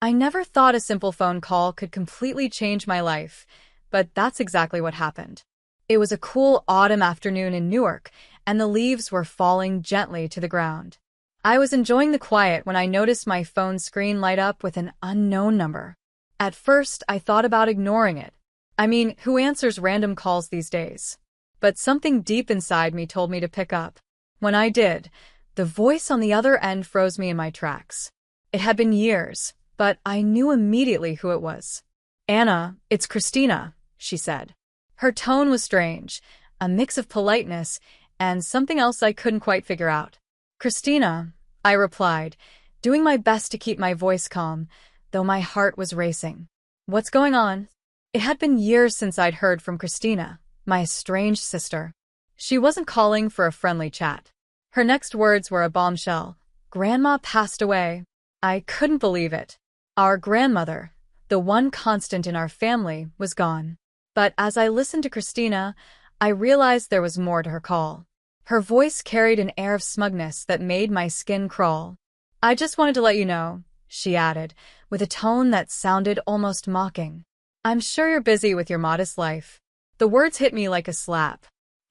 I never thought a simple phone call could completely change my life, but that's exactly what happened. It was a cool autumn afternoon in Newark, and the leaves were falling gently to the ground. I was enjoying the quiet when I noticed my phone screen light up with an unknown number. At first, I thought about ignoring it. I mean, who answers random calls these days? But something deep inside me told me to pick up. When I did, the voice on the other end froze me in my tracks. It had been years, but I knew immediately who it was. "Anna, it's Christina," she said. Her tone was strange, a mix of politeness and something else I couldn't quite figure out. "Christina," I replied, doing my best to keep my voice calm, though my heart was racing. "What's going on?" It had been years since I'd heard from Christina, my estranged sister. She wasn't calling for a friendly chat. Her next words were a bombshell. "Grandma passed away." I couldn't believe it. Our grandmother, the one constant in our family, was gone. But as I listened to Christina, I realized there was more to her call. Her voice carried an air of smugness that made my skin crawl. "I just wanted to let you know," she added, with a tone that sounded almost mocking. "I'm sure you're busy with your modest life." The words hit me like a slap.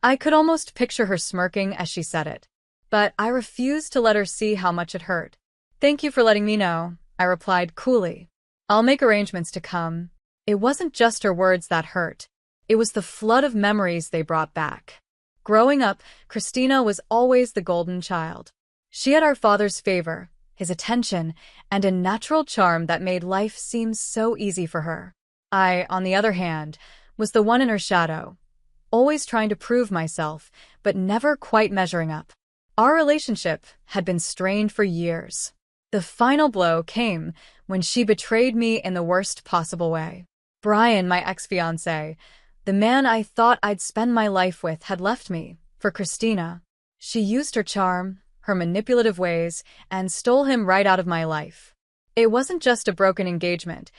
I could almost picture her smirking as she said it. But I refused to let her see how much it hurt. "Thank you for letting me know," I replied coolly. "I'll make arrangements to come." It wasn't just her words that hurt. It was the flood of memories they brought back. Growing up, Christina was always the golden child. She had our father's favor, his attention, and a natural charm that made life seem so easy for her. I, on the other hand, was the one in her shadow, always trying to prove myself, but never quite measuring up. Our relationship had been strained for years. The final blow came when she betrayed me in the worst possible way. Brian, my ex-fiancé, the man I thought I'd spend my life with, had left me for Christina. She used her charm, her manipulative ways, and stole him right out of my life. It wasn't just a broken engagement.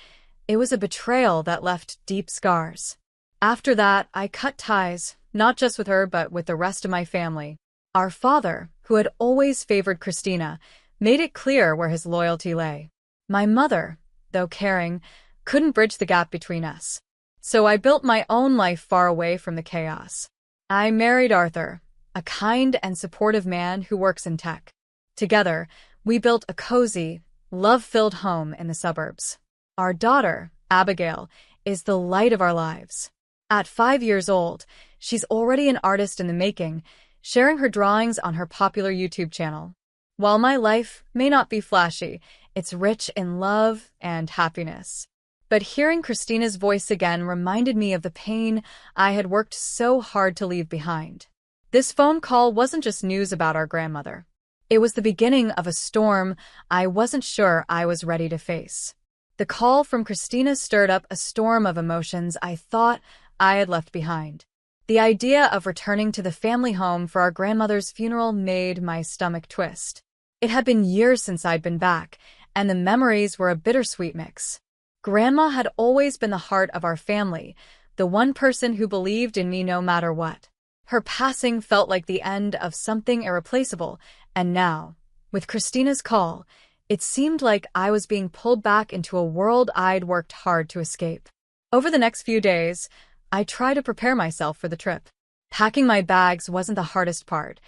It was a betrayal that left deep scars. After that, I cut ties, not just with her but with the rest of my family. Our father, who had always favored Christina, made it clear where his loyalty lay. My mother, though caring, couldn't bridge the gap between us. So I built my own life far away from the chaos. I married Arthur, a kind and supportive man who works in tech. Together, we built a cozy, love-filled home in the suburbs. Our daughter, Abigail, is the light of our lives. At 5 years old, she's already an artist in the making, sharing her drawings on her popular YouTube channel. While my life may not be flashy, it's rich in love and happiness. But hearing Christina's voice again reminded me of the pain I had worked so hard to leave behind. This phone call wasn't just news about our grandmother. It was the beginning of a storm I wasn't sure I was ready to face. The call from Christina stirred up a storm of emotions I thought I had left behind. The idea of returning to the family home for our grandmother's funeral made my stomach twist. It had been years since I'd been back, and the memories were a bittersweet mix. Grandma had always been the heart of our family, the one person who believed in me no matter what. Her passing felt like the end of something irreplaceable, and now, with Christina's call, it seemed like I was being pulled back into a world I'd worked hard to escape. Over the next few days, I tried to prepare myself for the trip. Packing my bags wasn't the hardest part.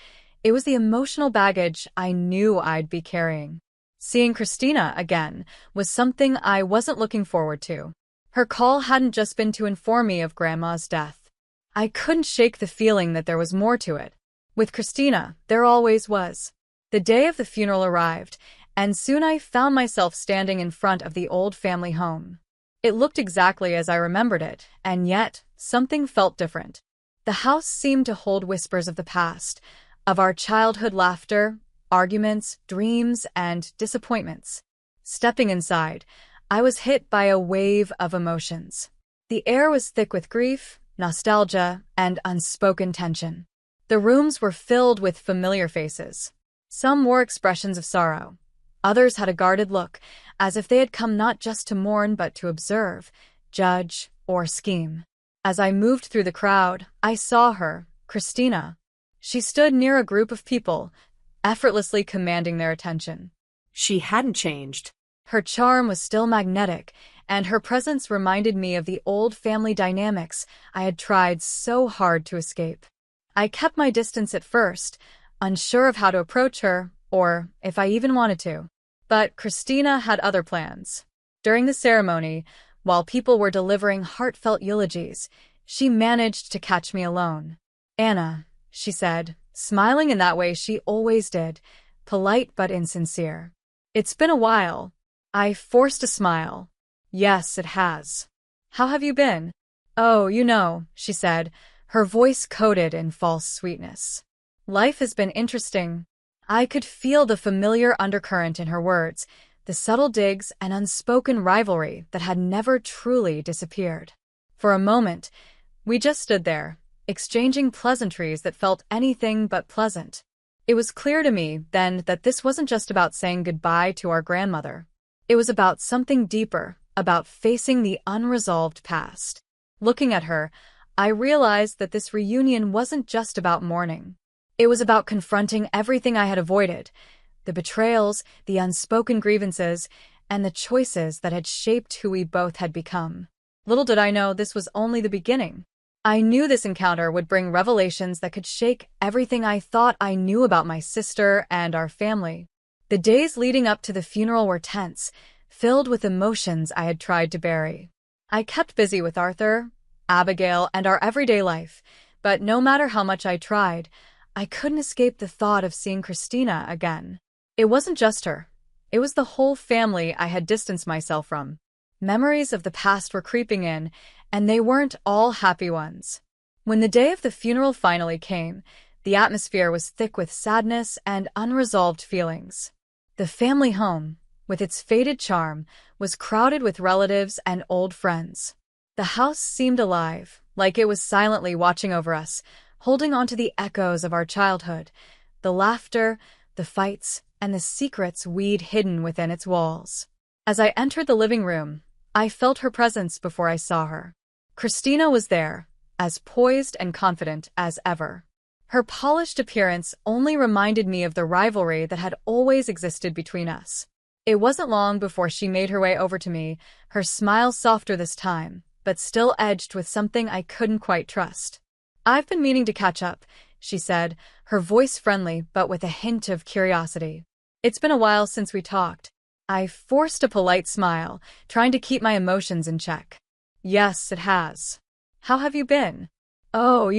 It was the emotional baggage I knew I'd be carrying. Seeing Christina again was something I wasn't looking forward to. Her call hadn't just been to inform me of Grandma's death. I couldn't shake the feeling that there was more to it. With Christina, there always was. The day of the funeral arrived, and soon I found myself standing in front of the old family home. It looked exactly as I remembered it, and yet something felt different. The house seemed to hold whispers of the past, of our childhood laughter, arguments, dreams, and disappointments. Stepping inside, I was hit by a wave of emotions. The air was thick with grief, nostalgia, and unspoken tension. The rooms were filled with familiar faces. Some wore expressions of sorrow. Others had a guarded look, as if they had come not just to mourn but to observe, judge, or scheme. As I moved through the crowd, I saw her, Christina. She stood near a group of people, effortlessly commanding their attention. She hadn't changed. Her charm was still magnetic, and her presence reminded me of the old family dynamics I had tried so hard to escape. I kept my distance at first, unsure of how to approach her, or if I even wanted to. But Christina had other plans. During the ceremony, while people were delivering heartfelt eulogies, she managed to catch me alone. "Anna," she said, smiling in that way she always did, polite but insincere. "It's been a while." I forced a smile. "Yes, it has. How have you been?" "Oh, she said, her voice coated in false sweetness. "Life has been interesting." I could feel the familiar undercurrent in her words, the subtle digs and unspoken rivalry that had never truly disappeared. For a moment, we just stood there, exchanging pleasantries that felt anything but pleasant. It was clear to me then that this wasn't just about saying goodbye to our grandmother. It was about something deeper, about facing the unresolved past. Looking at her, I realized that this reunion wasn't just about mourning. It was about confronting everything I had avoided, the betrayals, the unspoken grievances, and the choices that had shaped who we both had become. Little did I know this was only the beginning. I knew this encounter would bring revelations that could shake everything I thought I knew about my sister and our family. The days leading up to the funeral were tense, filled with emotions I had tried to bury. I kept busy with Arthur, Abigail, and our everyday life, but no matter how much I tried, I couldn't escape the thought of seeing Christina again. It wasn't just her. It was the whole family I had distanced myself from. Memories of the past were creeping in, and they weren't all happy ones. When the day of the funeral finally came, the atmosphere was thick with sadness and unresolved feelings. The family home, with its faded charm, was crowded with relatives and old friends. The house seemed alive, like it was silently watching over us, holding on to the echoes of our childhood, the laughter, the fights, and the secrets we'd hidden within its walls. As I entered the living room, I felt her presence before I saw her. Christina was there, as poised and confident as ever. Her polished appearance only reminded me of the rivalry that had always existed between us. It wasn't long before she made her way over to me, her smile softer this time, but still edged with something I couldn't quite trust. "I've been meaning to catch up," she said, her voice friendly but with a hint of curiosity. "It's been a while since we talked." I forced a polite smile, trying to keep my emotions in check. "Yes, it has. How have you been?" "Oh,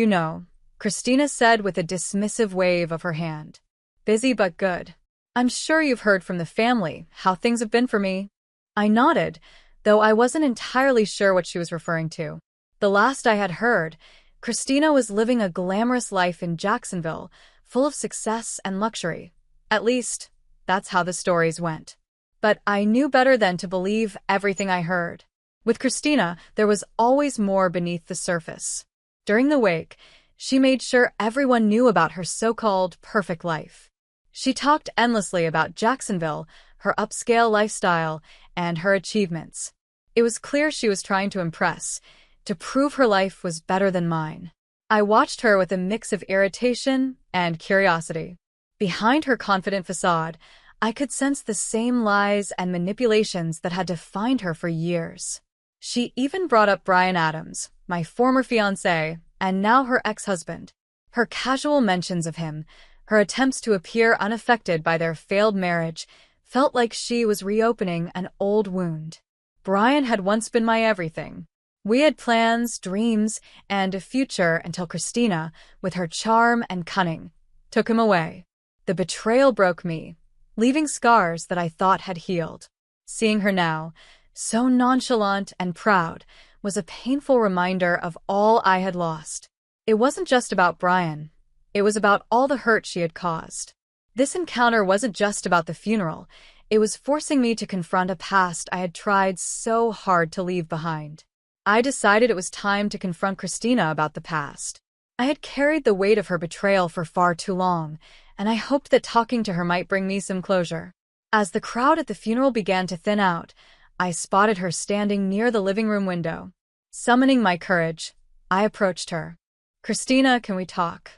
Christina said with a dismissive wave of her hand. "Busy but good. I'm sure you've heard from the family how things have been for me." I nodded, though I wasn't entirely sure what she was referring to. The last I had heard, Christina was living a glamorous life in Jacksonville, full of success and luxury. At least, that's how the stories went. But I knew better than to believe everything I heard. With Christina, there was always more beneath the surface. During the wake, she made sure everyone knew about her so-called perfect life. She talked endlessly about Jacksonville, her upscale lifestyle, and her achievements. It was clear she was trying to impress, to prove her life was better than mine. I watched her with a mix of irritation and curiosity. Behind her confident facade, I could sense the same lies and manipulations that had defined her for years. She even brought up Bryan Adams, my former fiancé, and now her ex-husband. Her casual mentions of him, her attempts to appear unaffected by their failed marriage, felt like she was reopening an old wound. Bryan had once been my everything. We had plans, dreams, and a future until Christina, with her charm and cunning, took him away. The betrayal broke me, leaving scars that I thought had healed. Seeing her now, so nonchalant and proud, was a painful reminder of all I had lost. It wasn't just about Bryan. It was about all the hurt she had caused. This encounter wasn't just about the funeral. It was forcing me to confront a past I had tried so hard to leave behind. I decided it was time to confront Christina about the past. I had carried the weight of her betrayal for far too long, and I hoped that talking to her might bring me some closure. As the crowd at the funeral began to thin out, I spotted her standing near the living room window. Summoning my courage, I approached her. "Christina, can we talk?"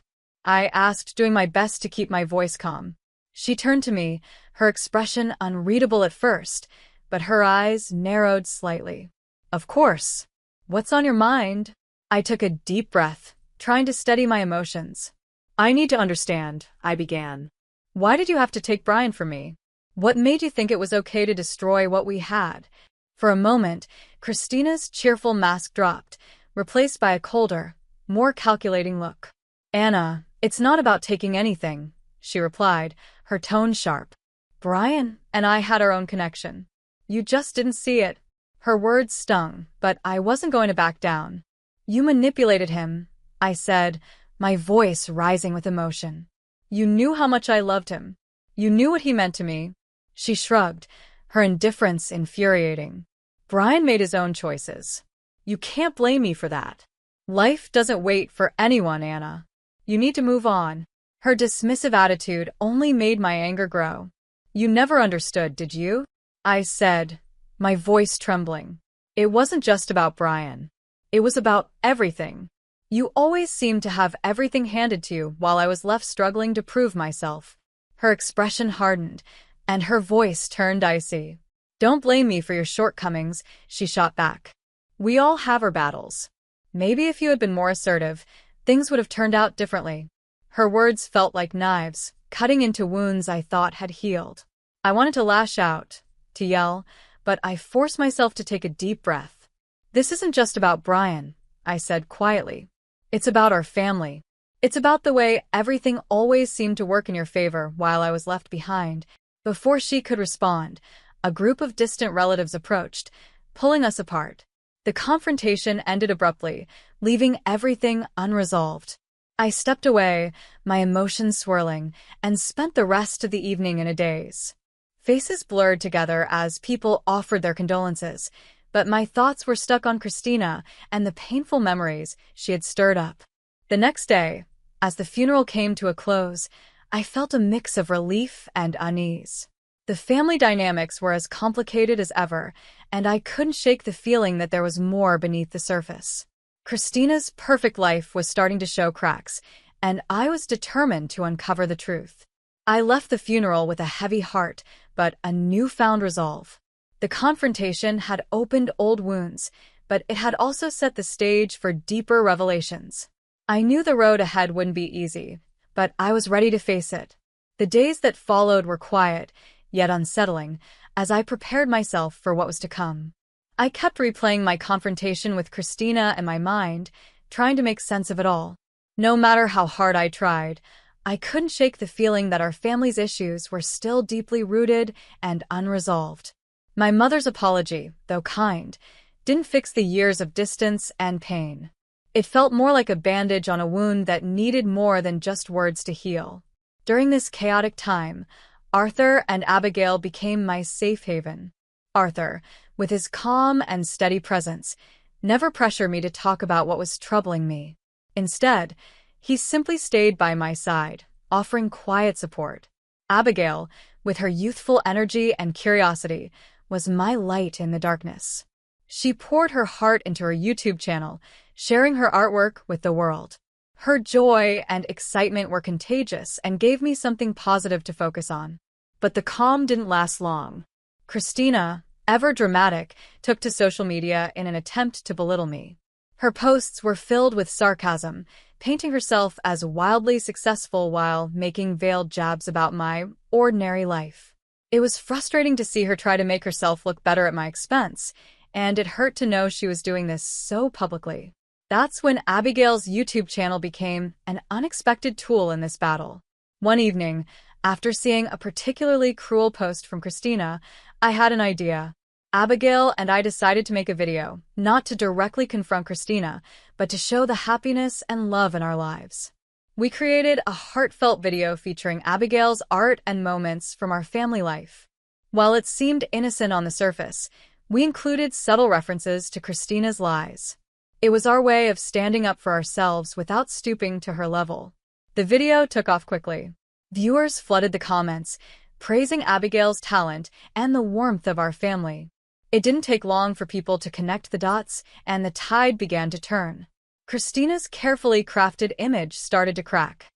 I asked, doing my best to keep my voice calm. She turned to me, her expression unreadable at first, but her eyes narrowed slightly. Of course. What's on your mind? I took a deep breath, trying to steady my emotions. I need to understand, I began. Why did you have to take Brian from me? What made you think it was okay to destroy what we had? For a moment, Christina's cheerful mask dropped, replaced by a colder, more calculating look. Anna, it's not about taking anything, she replied, her tone sharp. Brian and I had our own connection. You just didn't see it. Her words stung, but I wasn't going to back down. You manipulated him, I said, my voice rising with emotion. You knew how much I loved him. You knew what he meant to me. She shrugged, her indifference infuriating. Brian made his own choices. You can't blame me for that. Life doesn't wait for anyone, Anna. You need to move on. Her dismissive attitude only made my anger grow. You never understood, did you? I said, my voice trembling. It wasn't just about Brian. It was about everything. You always seemed to have everything handed to you while I was left struggling to prove myself. Her expression hardened, and her voice turned icy. Don't blame me for your shortcomings, she shot back. We all have our battles. Maybe if you had been more assertive, things would have turned out differently. Her words felt like knives, cutting into wounds I thought had healed. I wanted to lash out, to yell, but I forced myself to take a deep breath. This isn't just about Brian, I said quietly. It's about our family. It's about the way everything always seemed to work in your favor while I was left behind. Before she could respond, a group of distant relatives approached, pulling us apart. The confrontation ended abruptly, leaving everything unresolved. I stepped away, my emotions swirling, and spent the rest of the evening in a daze. Faces blurred together as people offered their condolences, but my thoughts were stuck on Christina and the painful memories she had stirred up. The next day, as the funeral came to a close, I felt a mix of relief and unease. The family dynamics were as complicated as ever, and I couldn't shake the feeling that there was more beneath the surface. Christina's perfect life was starting to show cracks, and I was determined to uncover the truth. I left the funeral with a heavy heart, but a newfound resolve. The confrontation had opened old wounds, but it had also set the stage for deeper revelations. I knew the road ahead wouldn't be easy, but I was ready to face it. The days that followed were quiet, yet unsettling, as I prepared myself for what was to come. I kept replaying my confrontation with Christina in my mind, trying to make sense of it all. No matter how hard I tried, I couldn't shake the feeling that our family's issues were still deeply rooted and unresolved. My mother's apology, though kind, didn't fix the years of distance and pain. It felt more like a bandage on a wound that needed more than just words to heal. During this chaotic time, Arthur and Abigail became my safe haven. Arthur, with his calm and steady presence, never pressured me to talk about what was troubling me. Instead, he simply stayed by my side, offering quiet support. Abigail, with her youthful energy and curiosity, was my light in the darkness. She poured her heart into her YouTube channel, sharing her artwork with the world. Her joy and excitement were contagious and gave me something positive to focus on. But the calm didn't last long. Christina, ever dramatic, took to social media in an attempt to belittle me. Her posts were filled with sarcasm, painting herself as wildly successful while making veiled jabs about my ordinary life. It was frustrating to see her try to make herself look better at my expense, and it hurt to know she was doing this so publicly. That's when Abigail's YouTube channel became an unexpected tool in this battle. One evening, after seeing a particularly cruel post from Christina, I had an idea. Abigail and I decided to make a video, not to directly confront Christina, but to show the happiness and love in our lives. We created a heartfelt video featuring Abigail's art and moments from our family life. While it seemed innocent on the surface, we included subtle references to Christina's lies. It was our way of standing up for ourselves without stooping to her level. The video took off quickly. Viewers flooded the comments, praising Abigail's talent and the warmth of our family. It didn't take long for people to connect the dots, and the tide began to turn. Christina's carefully crafted image started to crack.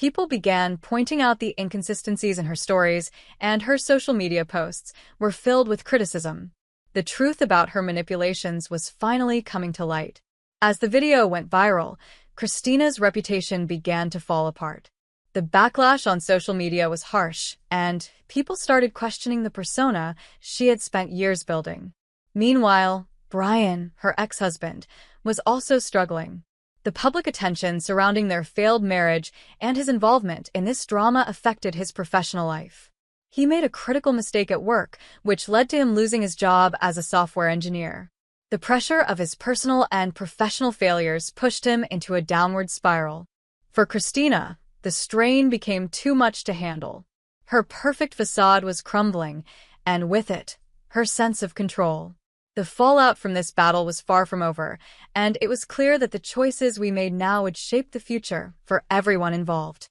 People began pointing out the inconsistencies in her stories, and her social media posts were filled with criticism. The truth about her manipulations was finally coming to light. As the video went viral, Christina's reputation began to fall apart. The backlash on social media was harsh, and people started questioning the persona she had spent years building. Meanwhile, Brian, her ex-husband, was also struggling. The public attention surrounding their failed marriage and his involvement in this drama affected his professional life. He made a critical mistake at work, which led to him losing his job as a software engineer. The pressure of his personal and professional failures pushed him into a downward spiral. For Christina, the strain became too much to handle. Her perfect facade was crumbling, and with it, her sense of control. The fallout from this battle was far from over, and it was clear that the choices we made now would shape the future for everyone involved.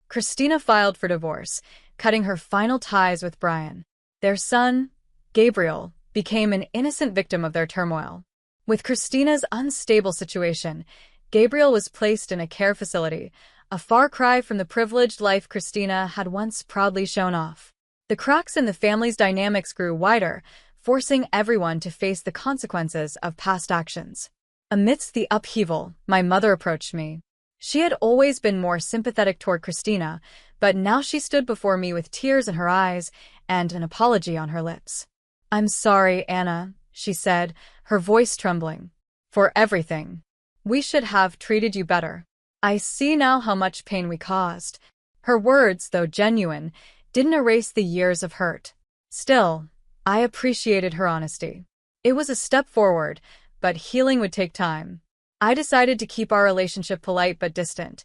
Christina filed for divorce, cutting her final ties with Brian. Their son, Gabriel, became an innocent victim of their turmoil. With Christina's unstable situation, Gabriel was placed in a care facility, a far cry from the privileged life Christina had once proudly shown off. The cracks in the family's dynamics grew wider, forcing everyone to face the consequences of past actions. Amidst the upheaval, my mother approached me. She had always been more sympathetic toward Christina, but now she stood before me with tears in her eyes and an apology on her lips. "I'm sorry, Anna," she said, her voice trembling, "for everything. We should have treated you better. I see now how much pain we caused." Her words, though genuine, didn't erase the years of hurt. Still, I appreciated her honesty. It was a step forward, but healing would take time. I decided to keep our relationship polite but distant,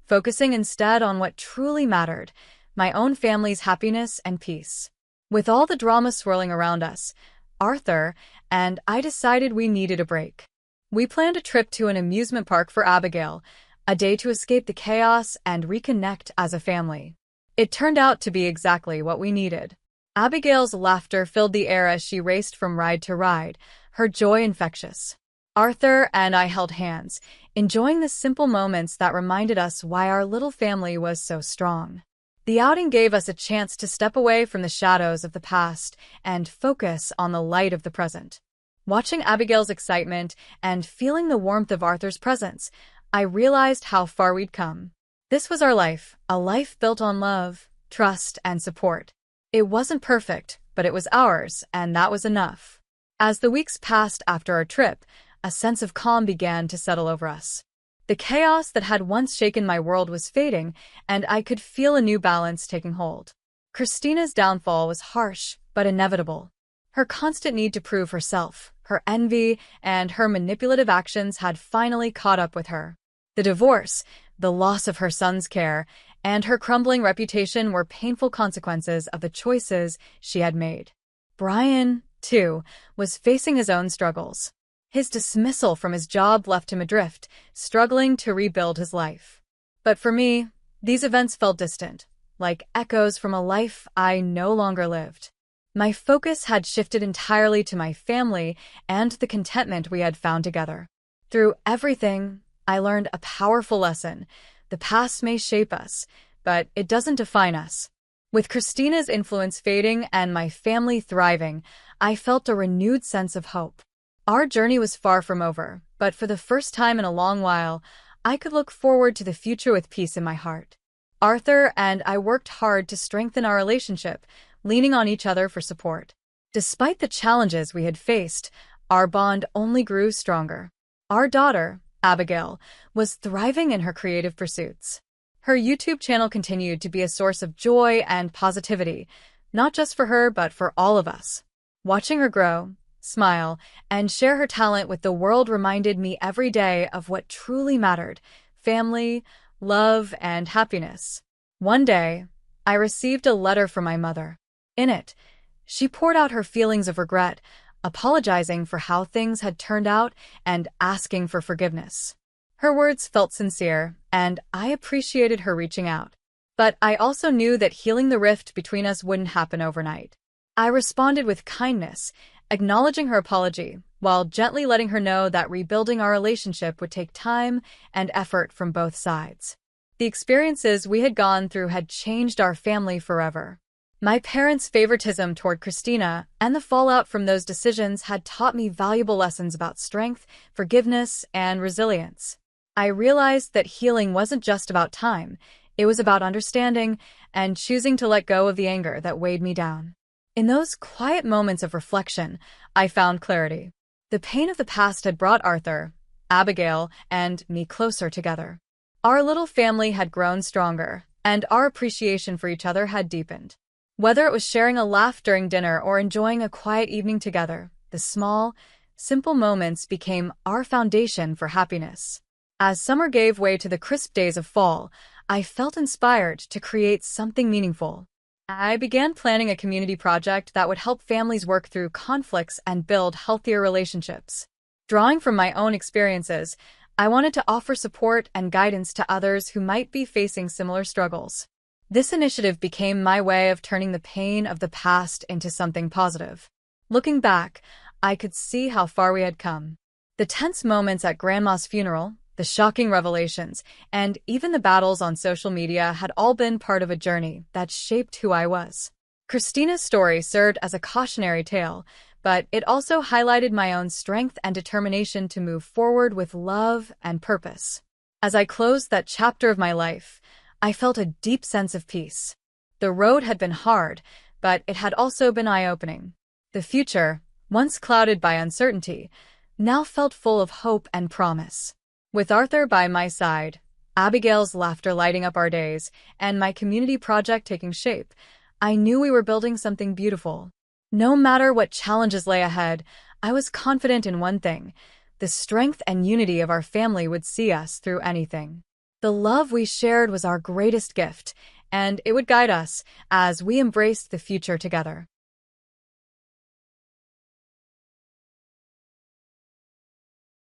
focusing instead on what truly mattered, my own family's happiness and peace. With all the drama swirling around us, Arthur and I decided we needed a break. We planned a trip to an amusement park for Abigail, a day to escape the chaos and reconnect as a family. It turned out to be exactly what we needed. Abigail's laughter filled the air as she raced from ride to ride, her joy infectious. Arthur and I held hands, enjoying the simple moments that reminded us why our little family was so strong. The outing gave us a chance to step away from the shadows of the past and focus on the light of the present. Watching Abigail's excitement and feeling the warmth of Arthur's presence, I realized how far we'd come. This was our life, a life built on love, trust, and support. It wasn't perfect, but it was ours, and that was enough. As the weeks passed after our trip, a sense of calm began to settle over us. The chaos that had once shaken my world was fading, and I could feel a new balance taking hold. Christina's downfall was harsh, but inevitable. Her constant need to prove herself, her envy, and her manipulative actions had finally caught up with her. The divorce, the loss of her son's care, and her crumbling reputation were painful consequences of the choices she had made. Brian, too, was facing his own struggles. His dismissal from his job left him adrift, struggling to rebuild his life. But for me, these events felt distant, like echoes from a life I no longer lived. My focus had shifted entirely to my family and the contentment we had found together. Through everything, I learned a powerful lesson. The past may shape us, but it doesn't define us. With Christina's influence fading and my family thriving, I felt a renewed sense of hope. Our journey was far from over, but for the first time in a long while, I could look forward to the future with peace in my heart. Arthur and I worked hard to strengthen our relationship, leaning on each other for support. Despite the challenges we had faced, our bond only grew stronger. Our daughter, Abigail, was thriving in her creative pursuits. Her YouTube channel continued to be a source of joy and positivity, not just for her but for all of us. Watching her grow, smile, and share her talent with the world reminded me every day of what truly mattered: family, love, and happiness. One day, I received a letter from my mother. In it, she poured out her feelings of regret, apologizing for how things had turned out and asking for forgiveness. Her words felt sincere, and I appreciated her reaching out. But I also knew that healing the rift between us wouldn't happen overnight. I responded with kindness, acknowledging her apology, while gently letting her know that rebuilding our relationship would take time and effort from both sides. The experiences we had gone through had changed our family forever. My parents' favoritism toward Christina and the fallout from those decisions had taught me valuable lessons about strength, forgiveness, and resilience. I realized that healing wasn't just about time, it was about understanding and choosing to let go of the anger that weighed me down. In those quiet moments of reflection, I found clarity. The pain of the past had brought Arthur, Abigail, and me closer together. Our little family had grown stronger, and our appreciation for each other had deepened. Whether it was sharing a laugh during dinner or enjoying a quiet evening together, the small, simple moments became our foundation for happiness. As summer gave way to the crisp days of fall, I felt inspired to create something meaningful. I began planning a community project that would help families work through conflicts and build healthier relationships. Drawing from my own experiences, I wanted to offer support and guidance to others who might be facing similar struggles. This initiative became my way of turning the pain of the past into something positive. Looking back, I could see how far we had come. The tense moments at Grandma's funeral, the shocking revelations, and even the battles on social media had all been part of a journey that shaped who I was. Christina's story served as a cautionary tale, but it also highlighted my own strength and determination to move forward with love and purpose. As I closed that chapter of my life, I felt a deep sense of peace. The road had been hard, but it had also been eye-opening. The future, once clouded by uncertainty, now felt full of hope and promise. With Arthur by my side, Abigail's laughter lighting up our days, and my community project taking shape, I knew we were building something beautiful. No matter what challenges lay ahead, I was confident in one thing: the strength and unity of our family would see us through anything. The love we shared was our greatest gift, and it would guide us as we embraced the future together.